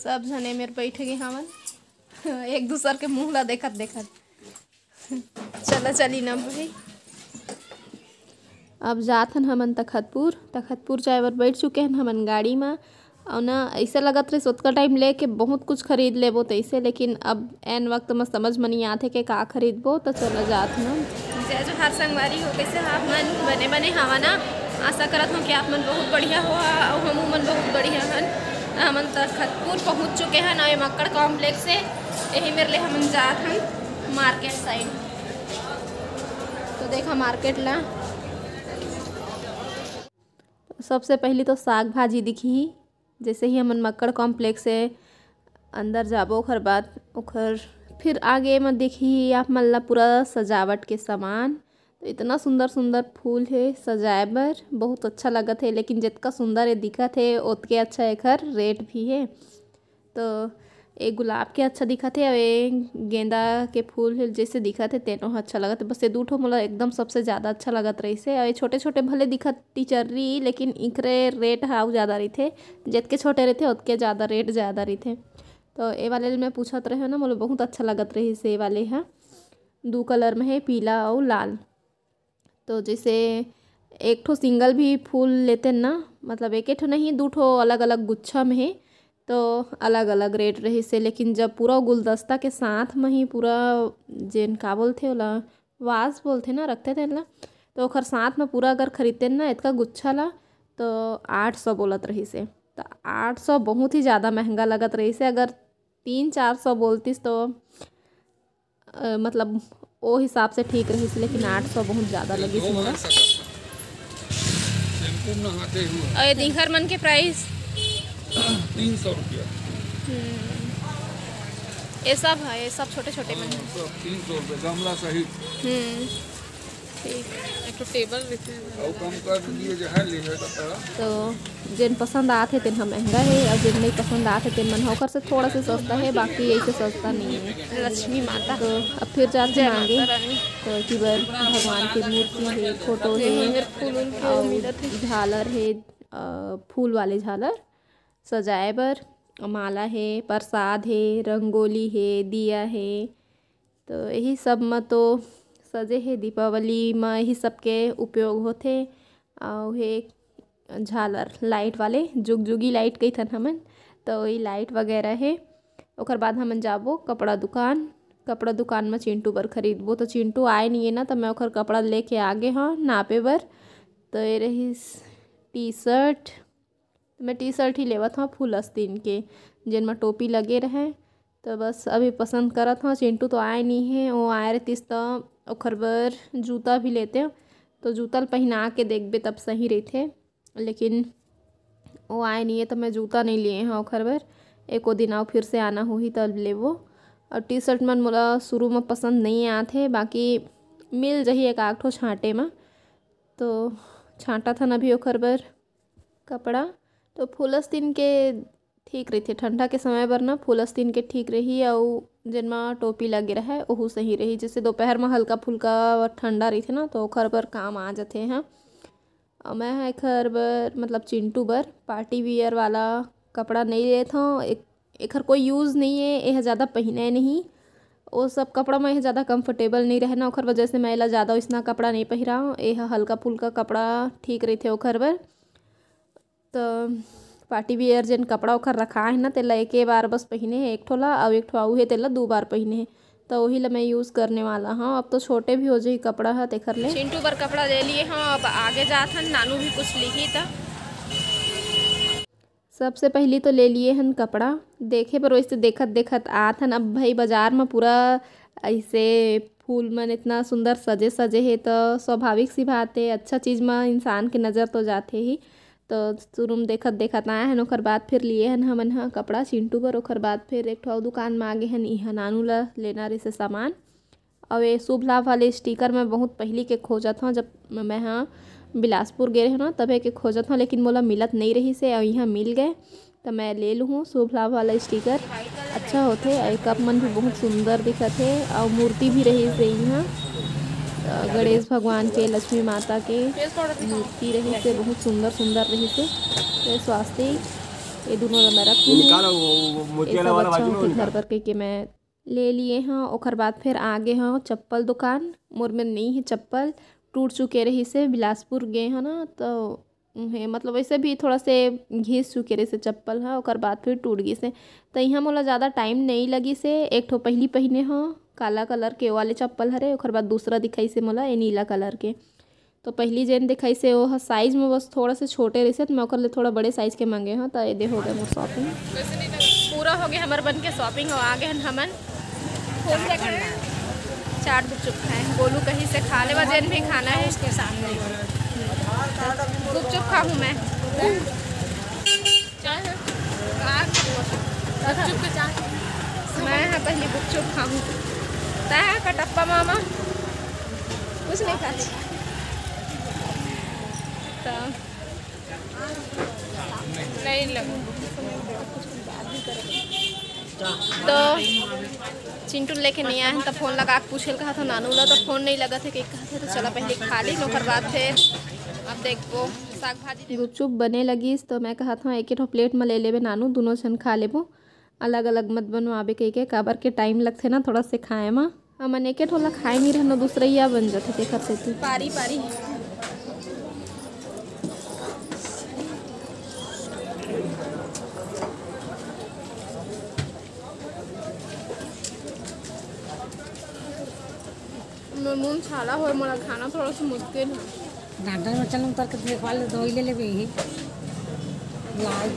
सब जने मेरे बैठ गए हमन एक दूसर के मुँह ला देखत देखत। चला चली ना भाई, अब जात हन हमन तखतपुर जाए बर बैठ चुके हैं हमन गाड़ी में। और ना ऐसा लगत रहे सोतका टाइम लेके बहुत कुछ खरीद लेबो तैसे, लेकिन अब एन वक्त में समझ में नहीं आते कि का खरीदबो, तो चला जात ना। जय जोहार संगवारी हो, कैसे आप मन बने बने हवा ना। आशा करत हूँ कि आप मन बहुत बढ़िया हो और हम मन बहुत बढ़िया हन। हमन तखतपुर पहुँच चुके हैं नए मक्कड़ कॉम्प्लेक्स से, यही मेरे लिए हमन जात हन मार्केट साइड। तो देखा मार्केट ला सबसे पहले तो साग भाजी दिखी। जैसे ही हमन मक्कड़ कॉम्प्लेक्स से अंदर जाबो ओखर बाद ओखर फिर आगे में देखी आप मन ला पूरा सजावट के सामान। तो इतना सुंदर सुंदर फूल है सजाए बर, बहुत अच्छा लगत है। लेकिन जितना सुंदर ये दिखत है उतके अच्छा एकर रेट भी है। तो एक गुलाब के अच्छा दिखत है और एक गेंदा के फूल है जैसे दिखत है तेनो अच्छा लगत है। बस ये दू ठो मोला एकदम सबसे ज़्यादा अच्छा लगत रही से। और ये छोटे छोटे भले दिखत टीचरी, लेकिन इकरे रेट हाउ ज़्यादा रही थे। जितके छोटे रहते उतके ज़्यादा रेट ज़्यादा रही थे। तो ये वाले मैं पूछत रहे ना, मोला बहुत अच्छा लगत रही से। वाले है दो कलर में है, पीला और लाल। तो जैसे एक ठो सिंगल भी फूल लेते ना, मतलब एक ठो नहीं दो ठो अलग अलग गुच्छा में है तो अलग अलग रेट रही से। लेकिन जब पूरा गुलदस्ता के साथ में ही पूरा जेन का बोलते ओला वास बोलते ना रखते थे ना, तो ओखर साथ में पूरा अगर खरीदते ना इतना गुच्छा ला तो 800 बोलत रही से। तो 800 बहुत ही ज़्यादा महंगा लगत रही से। अगर 300-400 बोलतीस तो मतलब वो हिसाब से ठीक रही से, लेकिन 800 बहुत ज़्यादा लगी से मोला। और दिखर मन के प्राइस 300 रुपया। ये सब है, ये सब छोटे छोटे मन है 300 रुपये गमला सहित। ठीक, एक तो टेबल और कम कर दिए जो है ले तो जिन पसंद आते तेन हम महंगा है और जिन नहीं पसंद आते तेन मन होकर से थोड़ा सा सस्ता है, बाकी ऐसे सस्ता नहीं है। लक्ष्मी माता। तो अब फिर जाते आगे तो एक बार भगवान की मूर्ति है, फोटो है और झालर है, फूल वाले झालर सजाए बर, माला है, प्रसाद है, रंगोली है, दिया है। तो यही सब में तो सजे है दीपावली में यही सबके उपयोग होते। और है झालर लाइट वाले जुगजुगी लाइट कही थन हमन, तो वही लाइट वगैरह है। ओकर बाद हमन जाबो कपड़ा दुकान में चिंटू बर खरीदबो। तो चिंटू आए नहीं है ना, तो मैं ओकर कपड़ा लेके आगे हाँ नापे बर। तो ये रही टी शर्ट, मैं टी शर्ट ही लेवत हूँ फुल आस्तीन के जिन में टोपी लगे रहे। तो बस अभी पसंद करत हूँ। चिंटू तो आए नहीं है, वो आए रहतीस तो ओखर बर जूता भी लेते हो। तो जूता पहना के देखबे तब सही रहते, लेकिन वो आए नहीं है तो मैं जूता नहीं लिए हैं ओखर बर। एको दिन आओ फिर से आना हो ही तब लेबो। और टी शर्ट मन मोला शुरू में पसंद नहीं आते, बाकी मिल जाही एक आठ ठो छाँटे में। तो छाँटा था अभी ओखर बर कपड़ा। तो फुल आस्तीन के ठीक रही थे ठंडा के समय पर ना, फुल आस्तीन के ठीक रही। और जिनमा टोपी लगे रहे वह सही रही। जैसे दोपहर में हल्का फुल्का ठंडा रही थे ना, तो ओखर बर काम आ जाते हैं। और मैं एखर बर मतलब चिंटू बर पार्टी वियर वाला कपड़ा नहीं लेता हूँ। एखर कोई यूज़ नहीं है, यह ज़्यादा पहने नहीं। वो सब कपड़ा में यह ज़्यादा कंफर्टेबल नहीं रहना, ओखर वजह से मैं ज़्यादा इसना कपड़ा नहीं पहिरा हूँ। यह हल्का फुल्का कपड़ा ठीक रही थे ओखर बर। तो पार्टी वियर जिन कपड़ा ओखर रखा है ना, तेला एक बार बस पहने है एक ठोला, और एक ठो आऊ है तेला 2 बार पहने है। तो वही ला मैं यूज़ करने वाला हाँ। अब तो छोटे भी हो जाए कपड़ा है तेखर ले। चिंटू बर कपड़ा ले लिए हाँ, अब आगे जात हन नानू भी कुछ लिखी था। सबसे पहले तो ले लिए हन कपड़ा, देखे पर वैसे देखत देखत आत हन। अब भाई बाजार में पूरा ऐसे फूल मन इतना सुंदर सजे सजे है, तो स्वाभाविक सी बात है अच्छा चीज़ में इंसान के नज़र तो जाते ही। तो शुरू में देखत देखत आए हन, ओकर बाद फिर लिए हन हमन हाँ कपड़ा चिंटू बर। ओकर बाद फिर एक ठो दुकान में आगे हन, इहा नानू ला लेना रही से सामान। और ये शुभ लाभ वाले स्टिकर मैं बहुत पहले के खोजत हूँ, जब मैं हाँ बिलासपुर गए रहे ना तबे के खोजत हूँ, लेकिन मोला मिलत नहीं रही से। और यहाँ मिल गए तो मैं ले लूँ शुभ लाभ वाला स्टिकर, अच्छा होते। और कप मन भी बहुत सुंदर दिखत है, और मूर्ति भी रही से यहाँ गणेश भगवान के, लक्ष्मी माता के मूर्ति रही से बहुत सुंदर सुंदर रही से। तो स्वास्थ्य ये दोनों मैं रखती हूँ। ऐसा बच्चा होते घर पर के मैं ले लिए हाँ। ओकर बाद फिर आगे हाँ चप्पल दुकान मोर में नहीं है चप्पल, टूट चुके रही से बिलासपुर गए हैं ना, तो है मतलब वैसे भी थोड़ा से घिस चुके रही से चप्पल हाँ। ओकर बाद फिर टूट गई से, तो यहाँ मोला ज़्यादा टाइम नहीं लगी से। एक ठो पहली पहिने हाँ काला कलर के वाले चप्पल हरे, ओकर बाद दूसरा दिखाई से मोला ये नीला कलर के। तो पहली जेन दिखाई से वो साइज़ में बस थोड़ा से छोटे रही से, तो मैं ओकर ले थोड़ा बड़े साइज़ के मांगे हाँ। तो ये हो गया मोर शॉपिंग, पूरा हो गया हमारे बन के शॉपिंग। और आगे हमन फूल देखा चाट गुपचुप खाए, गोलू कहीं से खा ले जेन भी खाना है उसके सामने। गुपचुप खाऊँ मैं, मैं पहले गुपचुप खाऊँ। तय कटप्पा मामा कुछ नहीं खाती तो नहीं लगू। तो चिंटू लेके नहीं आए हैं, तो फ़ोन लगा के पूछे कहा था नानू ला, तो फ़ोन नहीं लगा थे कि कहा थे, तो चला पहले खा ली ओकर बाद फिर अब देखो साग भाजी। गुपचुप बने लगी तो मैं कहा था एक ठो प्लेट में ले लेबे नानू, दोनों जन खा लेबो, अलग अलग मत बनवाबे कह के काबर के टाइम लगते ना थोड़ा से खाए में। हमन एक ठोला खाए नहीं रहना, दूसरा ही बन जाते तेकर से पारी पारी। मुँह छाला हो मोला खाना थोड़ा सा मुश्किल है। डांडा में चल उतर के देखवा ले दो ले लेबे ही लाल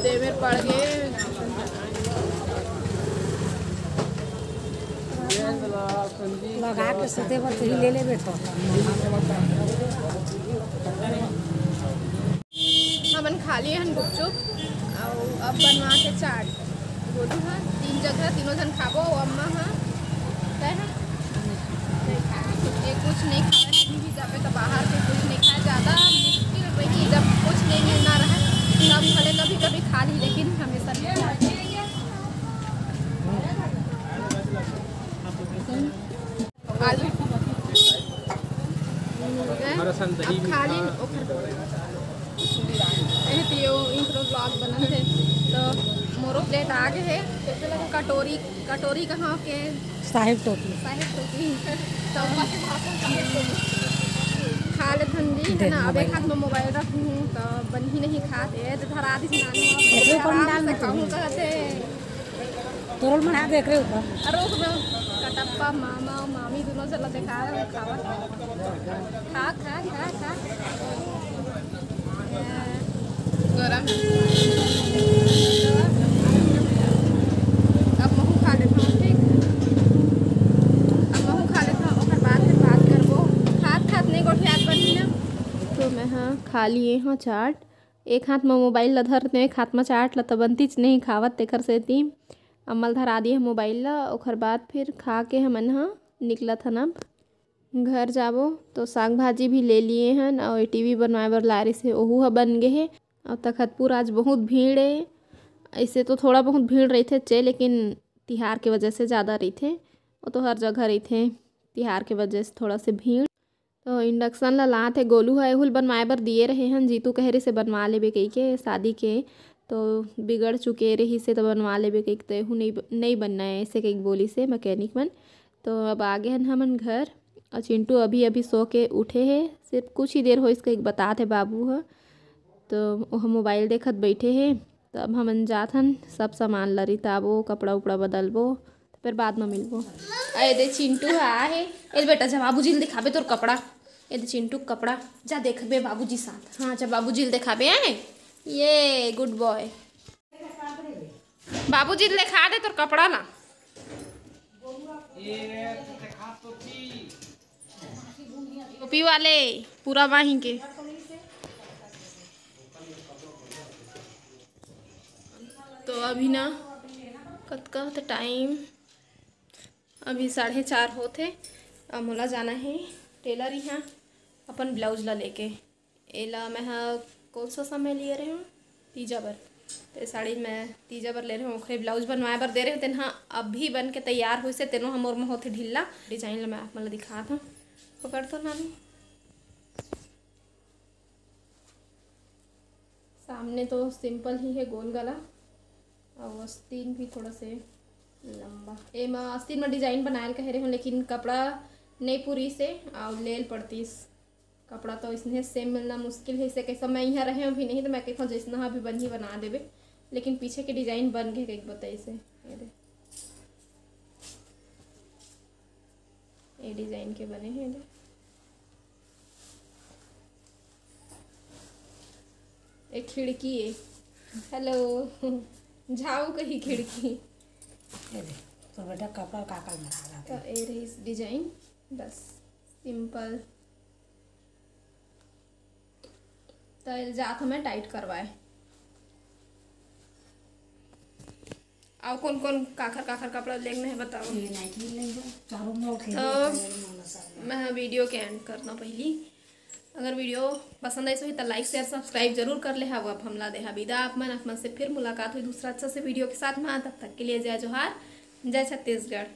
देवर पड़ गए लगा के सीधे बस ही ले लेबे तो हमन खा लिए हन गुपचुप और अब बनवा के चाट बोलू हाँ 3 जगह तीनों जन खाबो। अम्मा हाँ कहे कुछ नहीं खाए, कहीं भी जाबे तो बाहर से कुछ नहीं खाए, ज़्यादा मुश्किल रही जब कुछ नहीं मिलना रहा तब भले कभी कभी खा ली, लेकिन हमेशा नहीं खाते। आलू अब खा ली ब्लॉग बना थे तो मोरो प्लेट आगे है। कटोरी कटोरी कहाँ के साहिब टोपी तो खा ले ठंडी है ना। अब एक हाथ में मोबाइल रखूँ तो बन ही नहीं खाते, तो धरा दी नानी खाऊँ कहते तोरल बना देख रहे ऊपर रोक दो। कटप्पा मामा और मामी दोनों चला देखा खावा खा खा खा खा गरम। अब महू खा लेता हूँ, ठीक अब महू खा लेता हूँ, और बाद में बात करबो। खात खात नहीं गोठियात बनी ना। तो मैं हाँ खा लिए हाँ चाट, एक हाथ में मोबाइल ला धरते एक हाथ में चाट ला, तो बनतीच नहीं खावत तेकर से ती अम्मल धरा दिए मोबाइल ला। ओकर बाद फिर खा के हमन हाँ निकला था ना घर जाबो। तो साग भाजी भी ले लिए हैं और टीवी बनवाए बर लारी से ओहू ह बन गए है। और तखतपुर आज बहुत भीड़ है, ऐसे तो थोड़ा बहुत भीड़ रही थे चे, लेकिन तिहार के वजह से ज़्यादा रही थे। वो तो हर जगह रही थे, तिहार के वजह से थोड़ा से भीड़। तो इंडक्शन ला थे गोलू है एहुल बनवाए बर दिए रहे हैं, जीतू कह रहे से बनवा लेबे कही के शादी के, तो बिगड़ चुके रही से तो बनवा लेबे कही तो एहू नहीं बनना है ऐसे कही बोली से मैकेनिक मन। तो अब आगे हैं हमन घर, और चिंटू अभी अभी सो के उठे है, सिर्फ कुछ ही देर हो इसका एक बता थे बाबू है। तो वह मोबाइल देखत बैठे है। तो अब हमन जात हन सब सामान ला रिताबो, कपड़ा उपड़ा बदलबो, तो फिर बाद में मिलबो। अरे दे चिंटू है ए बेटा, जा बाबूजी ने दिखाबे तोर कपड़ा। ए दे चिंटू कपड़ा जा देखबे बाबूजी साथ। हाँ जा बाबूजी दिखाबे आए, ये गुड बॉय। बाबूजी दिखा दे तोर कपड़ा ला। टोपी वाले पूरा वहीं के। तो अभी ना कतका होते टाइम, अभी 4:30 होते। अब मोला जाना है टेलर यहाँ अपन ब्लाउज ला लेके। एला मैं हाँ कौन सा समय लिए रहे हूँ तीजा बर, तो साड़ी मैं तीजा बर ले रहे हूँ, ओखरे ब्लाउज बनवाए बर दे रहे हो। तेन हाँ अभी बन के तैयार हुई से तेनों हम और में होते ढीला डिजाइन ला मैं आप मतलब दिखा था। पकड़ तो नानी सामने तो सिंपल ही है गोल गला और आस्तीन भी थोड़ा से लंबा। एमा आस्तीन में डिजाइन बनायल कह रहे हो, लेकिन कपड़ा नहीं पूरी से और लेल पड़तीस। कपड़ा तो इसने सेम मिलना मुश्किल है। इसे कैसा मैं यहाँ रहे भी नहीं तो मैं कहता जैसा भी बन ही बना देवे, लेकिन पीछे के डिजाइन बन गए कहीं बताइए से ये डिजाइन के बने हैं। एक खिड़की है, हेलो झाऊ कही खिड़की। ये देख तो बेटा कपड़ा काका बना तो ये रही इस डिजाइन, बस सिंपल। तो जात हमें टाइट करवाए। और कौन कौन काखर काखर कपड़ा लेना है बताओ। ये नाइट में लेंगे चारों में उठे तो मैं वीडियो के एंड करना पहली। अगर वीडियो पसंद आई तो लाइक शेयर सब्सक्राइब जरूर कर ले। अब हमला देहा विदा। आप मन से फिर मुलाकात हुई दूसरा अच्छा से वीडियो के साथ में। तब तक के लिए जय जोहार, जय छत्तीसगढ़।